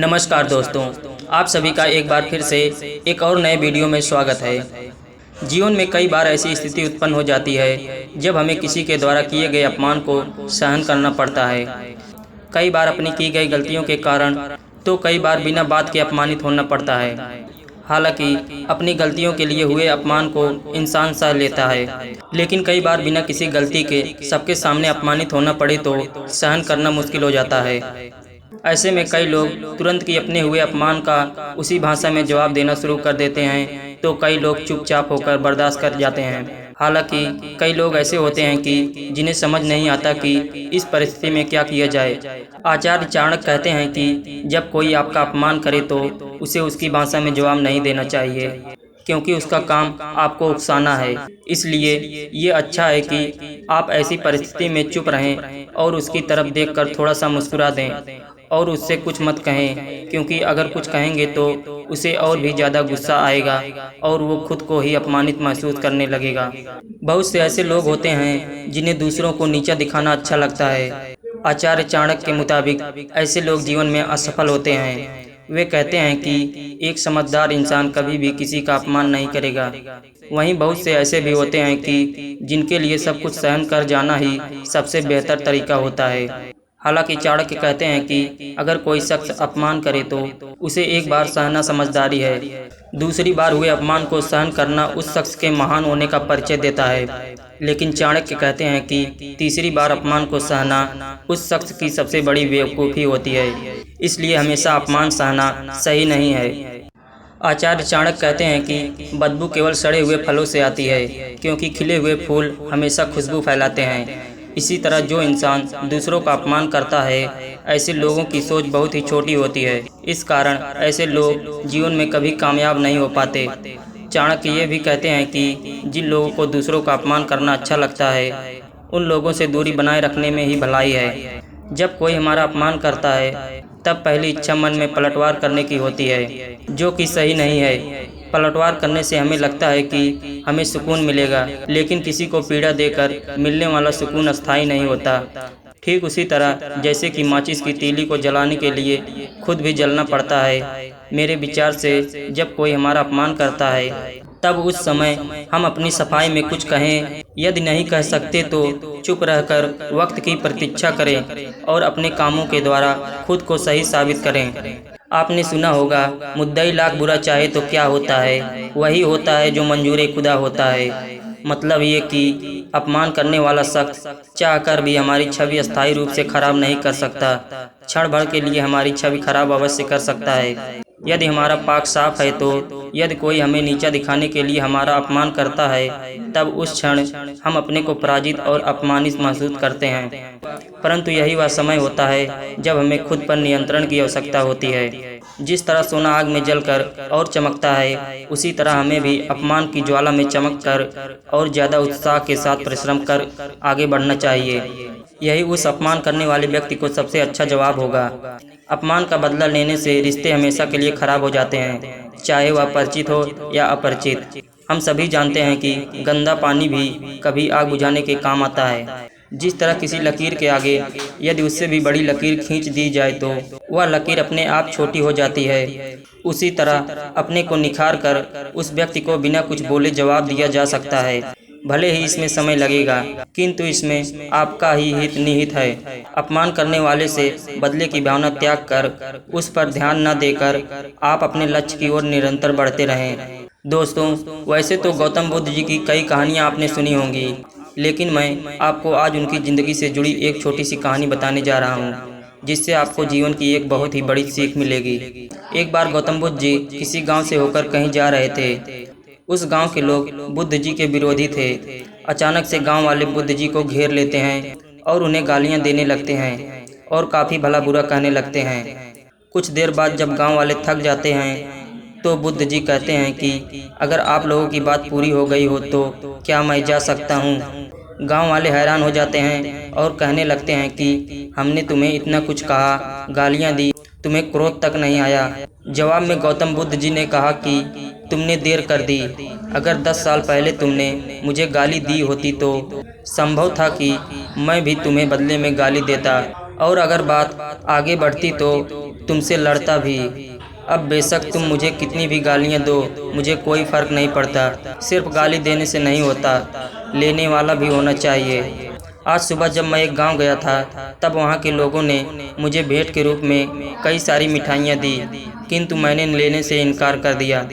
नमस्कार दोस्तों, आप सभी का एक बार फिर से एक और नए वीडियो में स्वागत है। जीवन में कई बार ऐसी स्थिति उत्पन्न हो जाती है जब हमें किसी के द्वारा किए गए अपमान को सहन करना पड़ता है। कई बार अपनी की गई गलतियों के कारण तो कई बार बिना बात के अपमानित होना पड़ता है। हालांकि अपनी गलतियों के लिए हुए अपमान को इंसान सह लेता है, लेकिन कई बार बिना किसी गलती के सबके सामने अपमानित होना पड़े तो सहन करना मुश्किल हो जाता है। ऐसे में कई लोग तुरंत ही अपने हुए अपमान का उसी भाषा में जवाब देना शुरू कर देते हैं, तो कई लोग चुपचाप होकर बर्दाश्त कर जाते हैं। हालांकि कई लोग ऐसे होते हैं कि जिन्हें समझ नहीं आता कि इस परिस्थिति में क्या किया जाए। आचार्य चाणक्य कहते हैं कि जब कोई आपका अपमान करे तो उसे उसकी भाषा में जवाब नहीं देना चाहिए, क्योंकि उसका काम आपको उकसाना है। इसलिए ये अच्छा है कि आप ऐसी परिस्थिति में चुप रहें और उसकी तरफ देखकर थोड़ा सा मुस्कुरा दें और उससे कुछ मत कहें, क्योंकि अगर कुछ कहेंगे तो उसे और भी ज़्यादा गुस्सा आएगा और वो खुद को ही अपमानित महसूस करने लगेगा। बहुत से ऐसे लोग होते हैं जिन्हें दूसरों को नीचा दिखाना अच्छा लगता है। आचार्य चाणक्य के मुताबिक ऐसे लोग जीवन में असफल होते हैं। वे कहते हैं कि एक समझदार इंसान कभी भी किसी का अपमान नहीं करेगा। वहीं बहुत से ऐसे भी होते हैं कि जिनके लिए सब कुछ सहन कर जाना ही सबसे बेहतर तरीका होता है। हालांकि चाणक्य कहते हैं कि अगर कोई शख्स अपमान करे तो उसे एक बार सहना समझदारी है, दूसरी बार हुए अपमान को सहन करना उस शख्स के महान होने का परिचय देता है। लेकिन चाणक्य कहते हैं कि तीसरी बार अपमान को सहना उस शख्स की सबसे बड़ी बेवकूफ़ी होती है। इसलिए हमेशा अपमान सहना सही नहीं है। आचार्य चाणक्य कहते हैं कि बदबू केवल सड़े हुए फलों से आती है, क्योंकि खिले हुए फूल हमेशा खुशबू फैलाते हैं। इसी तरह जो इंसान दूसरों का अपमान करता है, ऐसे लोगों की सोच बहुत ही छोटी होती है। इस कारण ऐसे लोग जीवन में कभी कामयाब नहीं हो पाते। चाणक्य ये भी कहते हैं कि जिन लोगों को दूसरों का अपमान करना अच्छा लगता है, उन लोगों से दूरी बनाए रखने में ही भलाई है। जब कोई हमारा अपमान करता है तब पहली इच्छा मन में पलटवार करने की होती है, जो कि सही नहीं है। पलटवार करने से हमें लगता है कि हमें सुकून मिलेगा, लेकिन किसी को पीड़ा देकर मिलने वाला सुकून अस्थायी नहीं होता। ठीक उसी तरह जैसे कि माचिस की तीली को जलाने के लिए खुद भी जलना पड़ता है। मेरे विचार से जब कोई हमारा अपमान करता है तब उस समय हम अपनी सफाई में कुछ कहें, यदि नहीं कह सकते तो चुप रहकर वक्त की प्रतीक्षा करें और अपने कामों के द्वारा खुद को सही साबित करें। आपने सुना होगा, मुद्दई लाख बुरा चाहे तो क्या होता है, वही होता है जो मंजूर खुदा होता है। मतलब ये कि अपमान करने वाला शख्स चाहकर भी हमारी छवि अस्थायी रूप से खराब नहीं कर सकता, क्षण भर के लिए हमारी छवि खराब अवश्य कर सकता है। यदि हमारा पाक साफ है तो यदि कोई हमें नीचा दिखाने के लिए हमारा अपमान करता है, तब उस क्षण हम अपने को पराजित और अपमानित महसूस करते हैं। परंतु यही वह समय होता है जब हमें खुद पर नियंत्रण की आवश्यकता होती है। जिस तरह सोना आग में जलकर और चमकता है, उसी तरह हमें भी अपमान की ज्वाला में चमक कर और ज़्यादा उत्साह के साथ परिश्रम कर आगे बढ़ना चाहिए। यही उस अपमान करने वाले व्यक्ति को सबसे अच्छा जवाब होगा। अपमान का बदला लेने से रिश्ते हमेशा के लिए खराब हो जाते हैं, चाहे वह परिचित हो या अपरिचित। हम सभी जानते हैं कि गंदा पानी भी कभी आग बुझाने के काम आता है। जिस तरह किसी लकीर के आगे यदि उससे भी बड़ी लकीर खींच दी जाए तो वह लकीर अपने आप छोटी हो जाती है, उसी तरह अपने को निखार कर उस व्यक्ति को बिना कुछ बोले जवाब दिया जा सकता है। भले ही इसमें समय लगेगा, किंतु इसमें आपका ही हित निहित है। अपमान करने वाले से बदले की भावना त्याग कर उस पर ध्यान न देकर आप अपने लक्ष्य की ओर निरंतर बढ़ते रहें। दोस्तों, वैसे तो गौतम बुद्ध जी की कई कहानियाँ आपने सुनी होंगी, लेकिन मैं आपको आज उनकी ज़िंदगी से जुड़ी एक छोटी सी कहानी बताने जा रहा हूँ, जिससे आपको जीवन की एक बहुत ही बड़ी सीख मिलेगी। एक बार गौतम बुद्ध जी किसी गांव से होकर कहीं जा रहे थे। उस गांव के लोग बुद्ध जी के विरोधी थे। अचानक से गांव वाले बुद्ध जी को घेर लेते हैं और उन्हें गालियां देने लगते हैं और काफ़ी भला बुरा कहने लगते हैं। कुछ देर बाद जब गांव वाले थक जाते हैं तो बुद्ध जी कहते हैं कि अगर आप लोगों की बात पूरी हो गई हो तो क्या मैं जा सकता हूँ। गांव वाले हैरान हो जाते हैं और कहने लगते हैं कि हमने तुम्हें इतना कुछ कहा, गालियां दी, तुम्हें क्रोध तक नहीं आया। जवाब में गौतम बुद्ध जी ने कहा कि तुमने देर कर दी। अगर 10 साल पहले तुमने मुझे गाली दी होती तो संभव था कि मैं भी तुम्हें बदले में गाली देता, और अगर बात आगे बढ़ती तो तुमसे लड़ता भी। अब बेशक तुम मुझे कितनी भी गालियाँ दो, मुझे कोई फ़र्क नहीं पड़ता। सिर्फ गाली देने से नहीं होता, लेने वाला भी होना चाहिए। आज सुबह जब मैं एक गांव गया था, तब वहां के लोगों ने मुझे भेंट के रूप में कई सारी मिठाइयाँ दी, किंतु मैंने लेने से इनकार कर दिया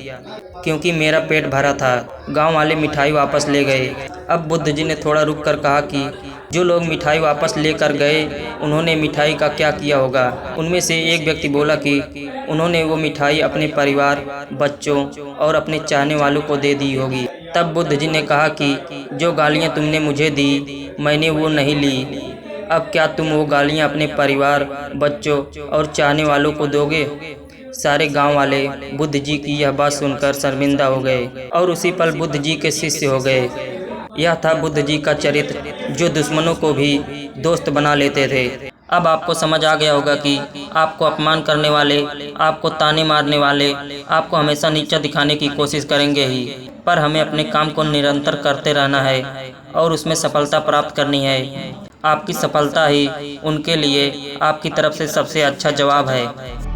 क्योंकि मेरा पेट भरा था। गांव वाले मिठाई वापस ले गए। अब बुद्ध जी ने थोड़ा रुक कर कहा कि जो लोग मिठाई वापस लेकर गए, उन्होंने मिठाई का क्या किया होगा। उनमें से एक व्यक्ति बोला कि उन्होंने वो मिठाई अपने परिवार, बच्चों और अपने चाहने वालों को दे दी होगी। तब बुद्ध जी ने कहा कि जो गालियाँ तुमने मुझे दी, मैंने वो नहीं ली। अब क्या तुम वो गालियाँ अपने परिवार, बच्चों और चाहने वालों को दोगे? सारे गांव वाले बुद्ध जी की यह बात सुनकर शर्मिंदा हो गए और उसी पल बुद्ध जी के शिष्य हो गए। यह था बुद्ध जी का चरित्र, जो दुश्मनों को भी दोस्त बना लेते थे। अब आपको समझ आ गया होगा कि आपको अपमान करने वाले, आपको ताने मारने वाले, आपको हमेशा नीचा दिखाने की कोशिश करेंगे ही, पर हमें अपने काम को निरंतर करते रहना है और उसमें सफलता प्राप्त करनी है। आपकी सफलता ही उनके लिए आपकी तरफ से सबसे अच्छा जवाब है।